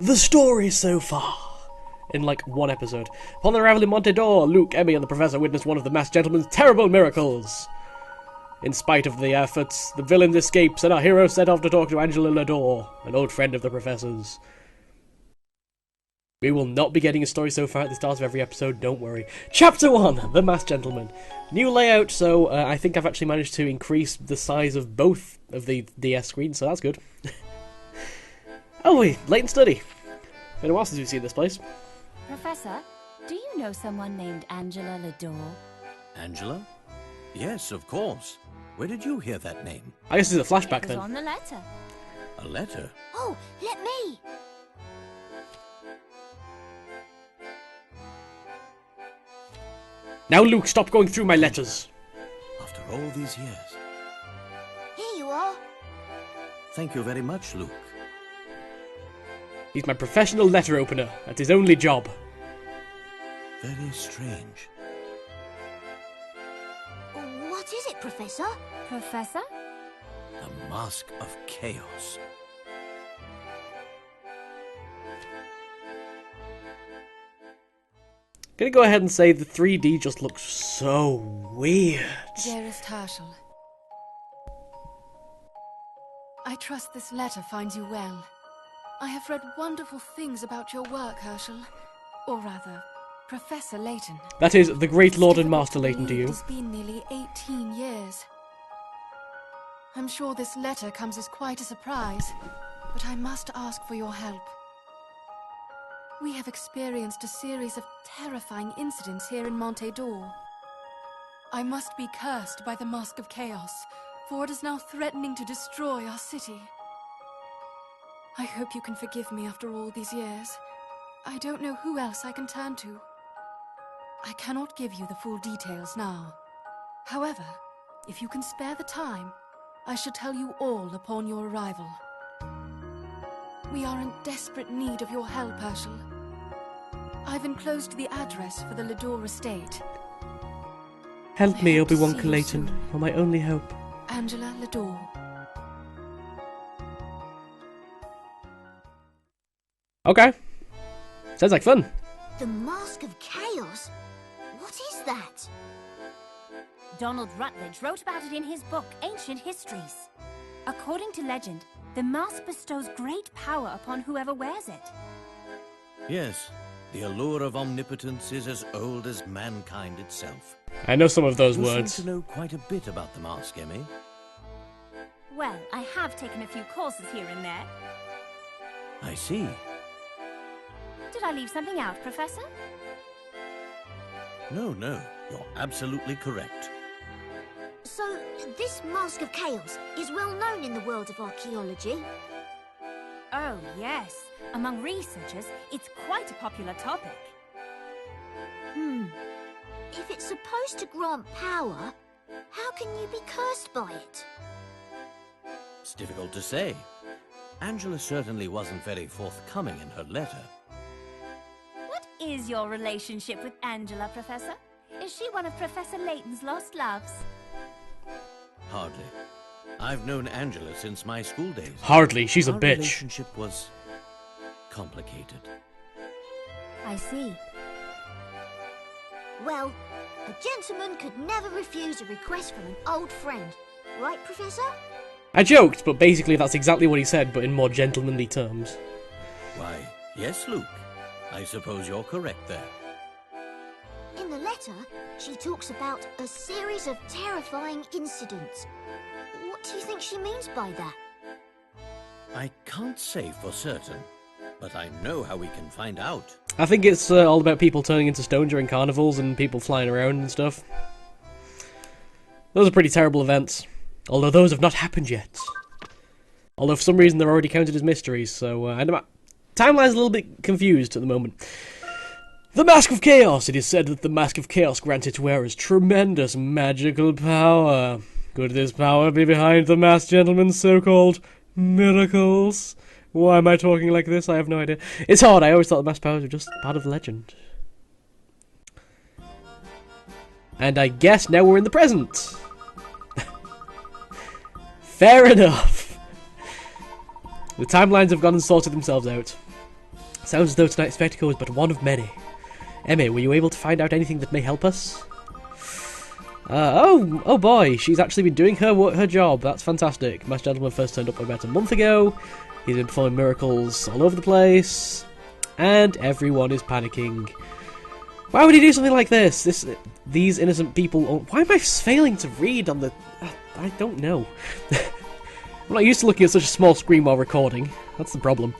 The story so far. In like one episode. Upon their arrival in Montedor, Luke, Emmy, and the Professor witnessed one of the masked gentleman's terrible miracles. In spite of the efforts, the villain escapes, and our hero set off to talk to Angela Lador, an old friend of the Professor's. We will not be getting a story so far at the start of every episode, don't worry. Chapter 1, The Masked Gentleman. New layout, so I think I've actually managed to increase the size of both of the DS screens, so that's good. Oh wait, Layton study. Been a while since we've seen this place. Professor, do you know someone named Angela Lador? Angela? Yes, of course. Where did you hear that name? I guess it's a flashback It was then. on the letter. A letter? Oh, let me! Now Luke, stop going through my letters. After all these years. Here you are. Thank you very much, Luke. He's my professional letter opener. That's his only job. Very strange. What is it, Professor? Professor? The Mask of Chaos. Gonna go ahead and say the 3D just looks so weird. Dearest Herschel, I trust this letter finds you well. I have read wonderful things about your work, Herschel. Or rather, Professor Layton. That is the great Lord and Master Layton to you. It's been nearly 18 years. I'm sure this letter comes as quite a surprise, but I must ask for your help. We have experienced a series of terrifying incidents here in Montedor. I must be cursed by the Mask of Chaos, for it is now threatening to destroy our city. I hope you can forgive me after all these years. I don't know who else I can turn to. I cannot give you the full details now. However, if you can spare the time, I shall tell you all upon your arrival. We are in desperate need of your help, Herschel. I've enclosed the address for the Lador estate. Help me, I hope to Obi-Wan see you Layton. soon. You're my only hope. Angela Lador. Okay. Sounds like fun. The Mask of Chaos? What is that? Donald Rutledge wrote about it in his book, Ancient Histories. According to legend, the mask bestows great power upon whoever wears it. Yes, the allure of omnipotence is as old as mankind itself. I know some of those You words. seem to know quite a bit about the mask, Emmy. Well, I have taken a few courses here and there. I see. Did I leave something out, Professor? No, you're absolutely correct. So, this Mask of Chaos is well known in the world of archaeology. Oh, yes. Among researchers, it's quite a popular topic. If it's supposed to grant power, how can you be cursed by it? It's difficult to say. Angela certainly wasn't very forthcoming in her letter. What is your relationship with Angela, Professor? Is she one of Professor Layton's lost loves? Hardly. I've known Angela since my school days. Hardly. She's a Our bitch. relationship was complicated. I see. Well, a gentleman could never refuse a request from an old friend. Right, Professor? I joked, but basically that's exactly what he said, but in more gentlemanly terms. Why, yes, Luke. I suppose you're correct there. In the letter, she talks about a series of terrifying incidents. What do you think she means by that? I can't say for certain, but I know how we can find out. I think it's all about people turning into stone during carnivals and people flying around and stuff. Those are pretty terrible events. Although those have not happened yet. Although for some reason they're already counted as mysteries, so I don't know. Timeline's a little bit confused at the moment. The Mask of Chaos. It is said that the Mask of Chaos grants its wearers tremendous magical power. Could this power be behind the masked gentleman's so-called miracles? Why am I talking like this? I have no idea. It's hard. I always thought the masked powers were just part of the legend. And I guess now we're in the present. Fair enough. The timelines have gone and sorted themselves out. Sounds as though tonight's spectacle was but one of many. Emmy, were you able to find out anything that may help us? Oh boy, she's actually been doing her job. That's fantastic. Masked Gentleman first turned up about a month ago. He's been performing miracles all over the place, and everyone is panicking. Why would he do something like this? These innocent people. Why am I failing to read on the? I don't know. I'm not used to looking at such a small screen while recording. That's the problem.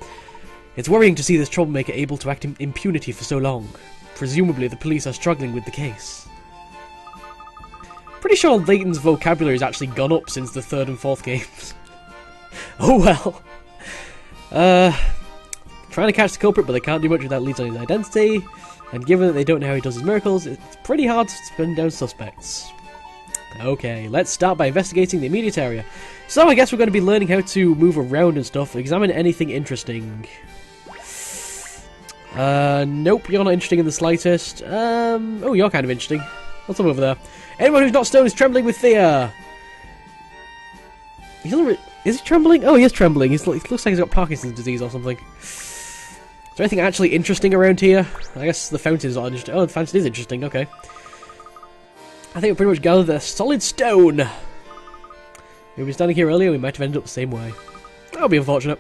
It's worrying to see this troublemaker able to act in impunity for so long. Presumably, the police are struggling with the case. Pretty sure Layton's vocabulary has actually gone up since the 3rd and 4th games. Oh well. Trying to catch the culprit, but they can't do much without leads on his identity. And given that they don't know how he does his miracles, it's pretty hard to pin down suspects. Okay, let's start by investigating the immediate area. So I guess we're going to be learning how to move around and stuff. Examine anything interesting. Nope, you're not interesting in the slightest. Oh, you're kind of interesting. What's up over there? Anyone who's not stoned is trembling with fear. Is he trembling? Oh, he is trembling. He looks like he's got Parkinson's disease or something. Is there anything actually interesting around here? I guess the fountain is not interesting. Oh, the fountain is interesting, okay. I think we pretty much gathered a solid stone. If we were standing here earlier, we might have ended up the same way. That would be unfortunate.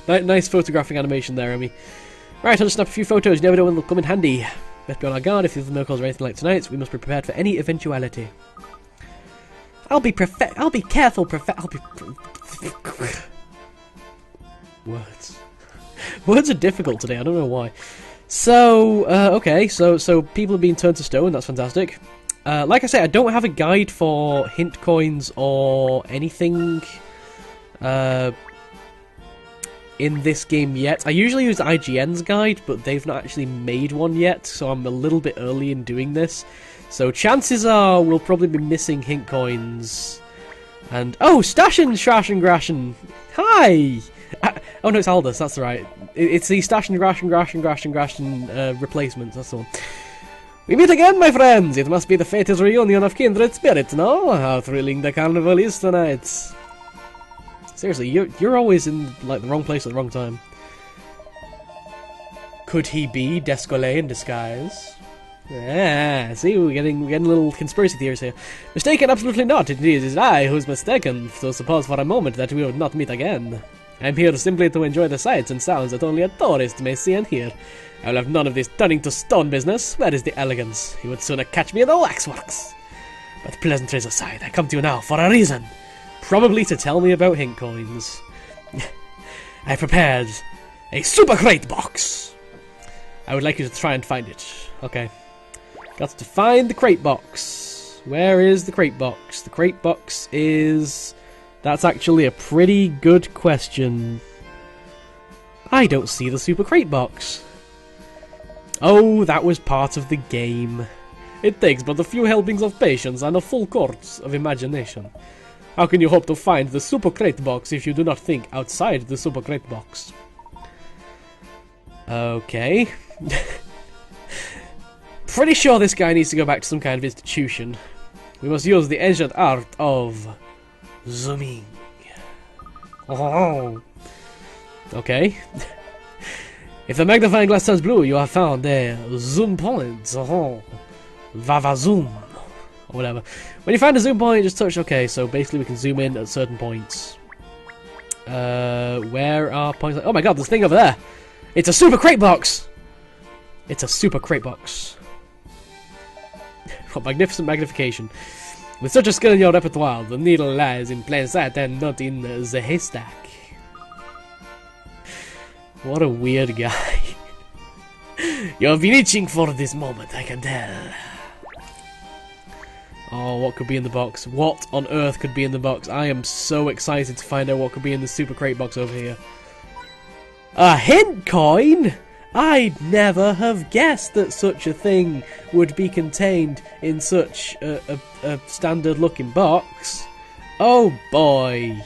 Nice photographing animation there, Emmy. Right, I'll just snap a few photos. You never know when they'll come in handy. Best be on our guard if the other miracles are anything like tonight's. We must be prepared for any eventuality. I'll be careful, Words. Words are difficult today, I don't know why. So, okay, so people are being turned to stone, that's fantastic. Like I say, I don't have a guide for hint coins or anything in this game yet. I usually use IGN's guide, but they've not actually made one yet, so I'm a little bit early in doing this. So chances are we'll probably be missing hint coins. And, oh, Stashin' Shrashin' Grashin! Hi! Oh no, it's Aldous, that's right. It's the Stashin' Grashin' replacement, that's the one. We meet again, my friends! It must be the fated reunion of kindred spirits, no? How thrilling the carnival is tonight! Seriously, you're always in like the wrong place at the wrong time. Could he be Descolet in disguise? Ah, see, we're getting little conspiracy theories here. Mistaken? Absolutely not. It is I who's mistaken. So suppose for a moment that we would not meet again. I'm here simply to enjoy the sights and sounds that only a tourist may see and hear. I will have none of this turning to stone business. Where is the elegance? You would sooner catch me at the waxworks. But pleasantries aside, I come to you now for a reason. Probably to tell me about hint coins. I prepared a super crate box. I would like you to try and find it. Okay. Got to find the crate box. Where is the crate box? The crate box is... That's actually a pretty good question. I don't see the super crate box. Oh, that was part of the game. It takes but a few helpings of patience and a full course of imagination. How can you hope to find the super crate box if you do not think outside the super crate box? Okay. Pretty sure this guy needs to go back to some kind of institution. We must use the ancient art of zooming. Oh. Okay. If the magnifying glass turns blue, you have found a zoom point. Oh. Vava zoom. Or whatever. When you find a zoom point, just touch OK. So basically we can zoom in at certain points. Where are points? Oh my god, this thing over there. It's a super crate box. It's a super crate box. What magnificent magnification. With such a skill in your repertoire, the needle lies in plain sight and not in the haystack. What a weird guy. You have been itching for this moment, I can tell. Oh, what could be in the box? What on earth could be in the box? I am so excited to find out what could be in the super crate box over here. A hint coin? I'd never have guessed that such a thing would be contained in such a standard-looking box. Oh boy!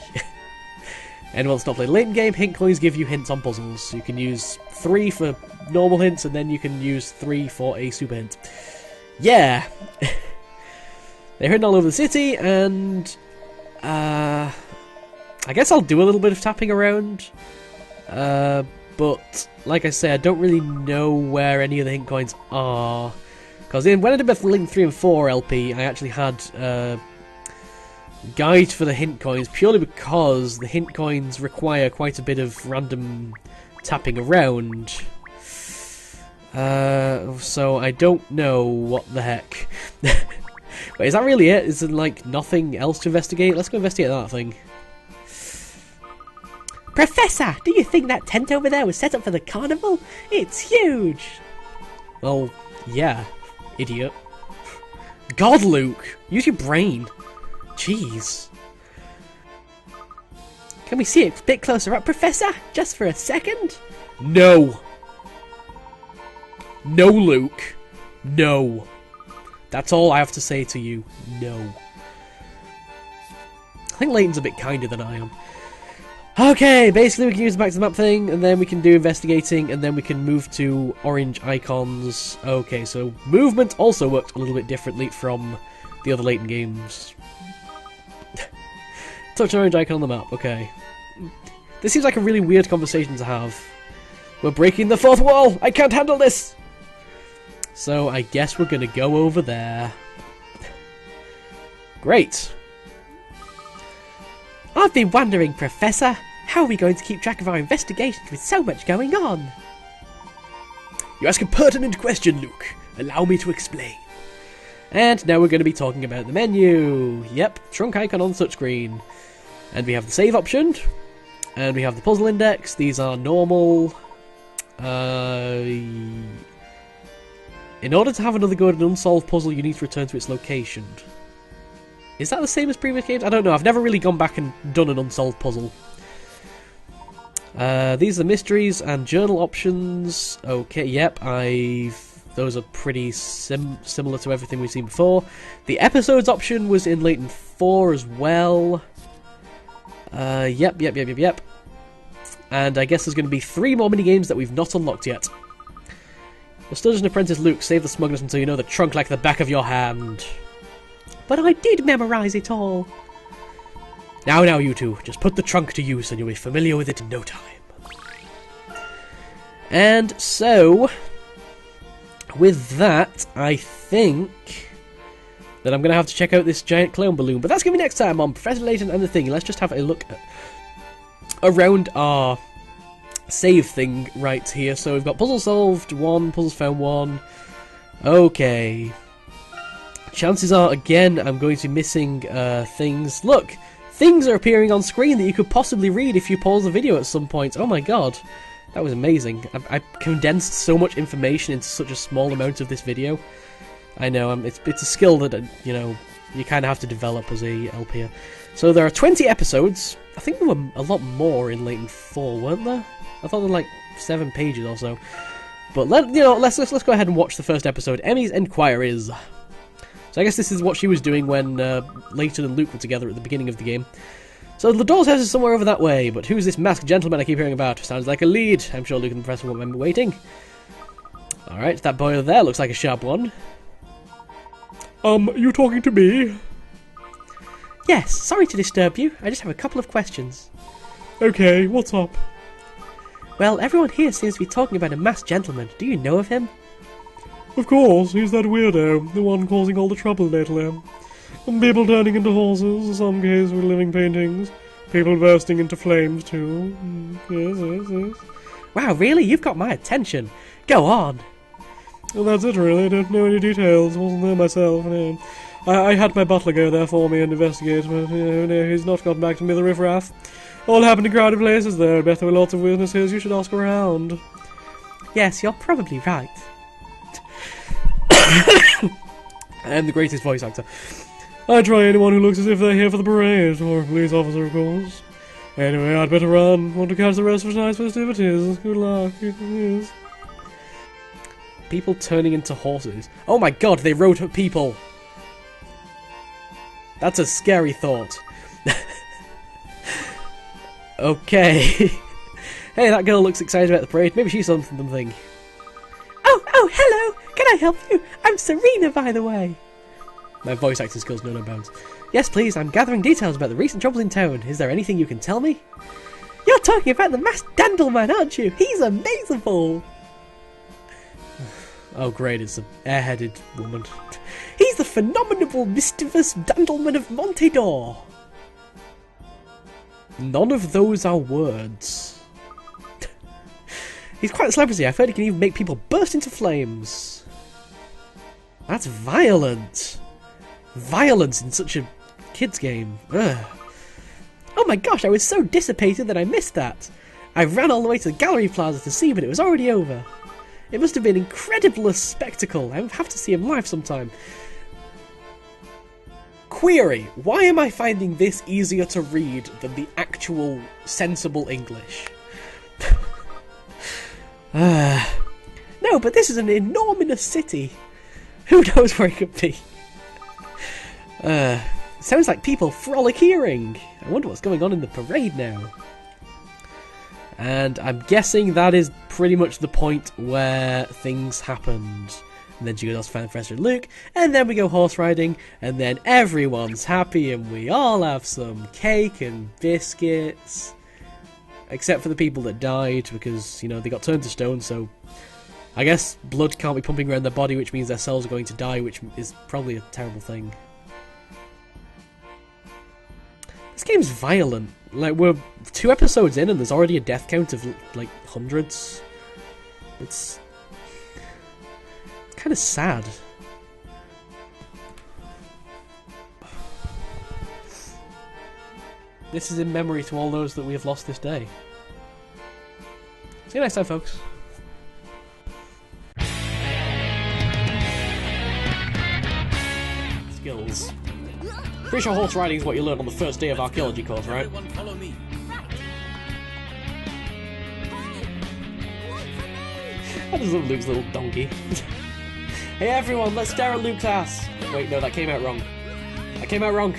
Anyone that's not played a Layton game, hint coins give you hints on puzzles. You can use 3 for normal hints, and then you can use 3 for a super hint. Yeah! They're hidden all over the city, and... I guess I'll do a little bit of tapping around. But, like I say, I don't really know where any of the hint coins are. Because when I did both Layton 3 and 4 LP, I actually had guides for the hint coins, purely because the hint coins require quite a bit of random tapping around. So I don't know what the heck. Wait, is that really it? Is there, like, nothing else to investigate? Let's go investigate that thing. Professor, do you think that tent over there was set up for the carnival? It's huge! Well, yeah, idiot. God, Luke! Use your brain. Jeez. Can we see it a bit closer up, Professor? Just for a second? No! No, Luke. No. That's all I have to say to you. No. I think Layton's a bit kinder than I am. Okay, basically we can use the back to the map thing, and then we can do investigating, and then we can move to orange icons. Okay, so movement also worked a little bit differently from the other Layton games. Touch an orange icon on the map, okay. This seems like a really weird conversation to have. We're breaking the fourth wall! I can't handle this! So I guess we're gonna go over there. Great. I've been wondering, Professor, how are we going to keep track of our investigations with so much going on? You ask a pertinent question, Luke. Allow me to explain. And now we're going to be talking about the menu. Yep, shrunk icon on the touchscreen. And we have the save option. And we have the puzzle index. These are normal. In order to have another good and unsolved puzzle, you need to return to its location. Is that the same as previous games? I don't know. I've never really gone back and done an unsolved puzzle. These are mysteries and journal options. Okay, yep, those are pretty similar to everything we've seen before. The episodes option was in Layton 4 as well. Yep. And I guess there's going to be 3 more minigames that we've not unlocked yet. The Sturgeon Apprentice Luke, save the smugness until you know the trunk like the back of your hand. But I did memorize it all. Now, you two, just put the trunk to use and you'll be familiar with it in no time. And so, with that, I think that I'm going to have to check out this giant clown balloon. But that's going to be next time on Professor Layton and the Thing. Let's just have a look around our save thing right here. So we've got puzzle solved 1, puzzles found 1. Okay. Chances are, again, I'm going to be missing things. Look! Things are appearing on screen that you could possibly read if you pause the video at some point. Oh my god. That was amazing. I condensed so much information into such a small amount of this video. I know, it's a skill that, you know, you kind of have to develop as a LPer. So there are 20 episodes. I think there were a lot more in Layton 4, weren't there? I thought there were like 7 pages or so. But let's go ahead and watch the first episode, Emmy's Enquiries. So I guess this is what she was doing when Layton and Luke were together at the beginning of the game. So the doll's house is somewhere over that way, but who's this masked gentleman I keep hearing about? Sounds like a lead. I'm sure Luke and the Professor won't mind me waiting. Alright, that boy over there looks like a sharp one. You talking to me? Yes, sorry to disturb you. I just have a couple of questions. Okay, what's up? Well, everyone here seems to be talking about a masked gentleman. Do you know of him? Of course, he's that weirdo, the one causing all the trouble lately. And people turning into horses, in some cases with living paintings. People bursting into flames too. Yes. Wow, really? You've got my attention. Go on. Well, that's it really, I don't know any details, wasn't there myself, no. I had my butler go there for me and investigate, but no, he's not got back to me, the riffraff. All happened in crowded places there, I bet there were lots of witnesses, you should ask around. Yes, you're probably right. I am the greatest voice actor. I try anyone who looks as if they're here for the parade, or a police officer, of course. Anyway, I'd better run. Want to catch the rest for tonight's festivities. Good luck. Yes. People turning into horses. Oh my god, they rode people. That's a scary thought. Okay. Hey, that girl looks excited about the parade. Maybe she's something. Oh, hello! Can I help you? I'm Serena, by the way. My voice acting skills know no bounds. Yes, please, I'm gathering details about the recent troubles in town. Is there anything you can tell me? You're talking about the masked Dandleman, aren't you? He's amazing! Oh great, it's an airheaded woman. He's the phenomenal mischievous Dandleman of Montedor! None of those are words. He's quite a celebrity. I've heard he can even make people burst into flames. That's violent. Violence in such a kid's game. Ugh. Oh my gosh, I was so dissipated that I missed that. I ran all the way to the gallery plaza to see, but it was already over. It must have been an incredible spectacle. I would have to see him live sometime. Query: why am I finding this easier to read than the actual sensible English? No, but this is an enormous city. Who knows where it could be? Sounds like people frolic-earing. I wonder what's going on in the parade now. And I'm guessing that is pretty much the point where things happened. And then she goes off to find Professor Luke, and then we go horse riding, and then everyone's happy, and we all have some cake and biscuits. Except for the people that died, because, you know, they got turned to stone, so I guess blood can't be pumping around their body, which means their cells are going to die, which is probably a terrible thing. This game's violent. Like, we're 2 episodes in and there's already a death count of, like, hundreds. It's kind of sad. This is in memory to all those that we have lost this day. See you next time, folks. Skills. Pretty sure horse riding is what you learn on the first day of archaeology course, right? Everyone follow me. That is Luke's little donkey. Hey everyone, let's stare at Luke's ass! Wait, no, that came out wrong. That came out wrong.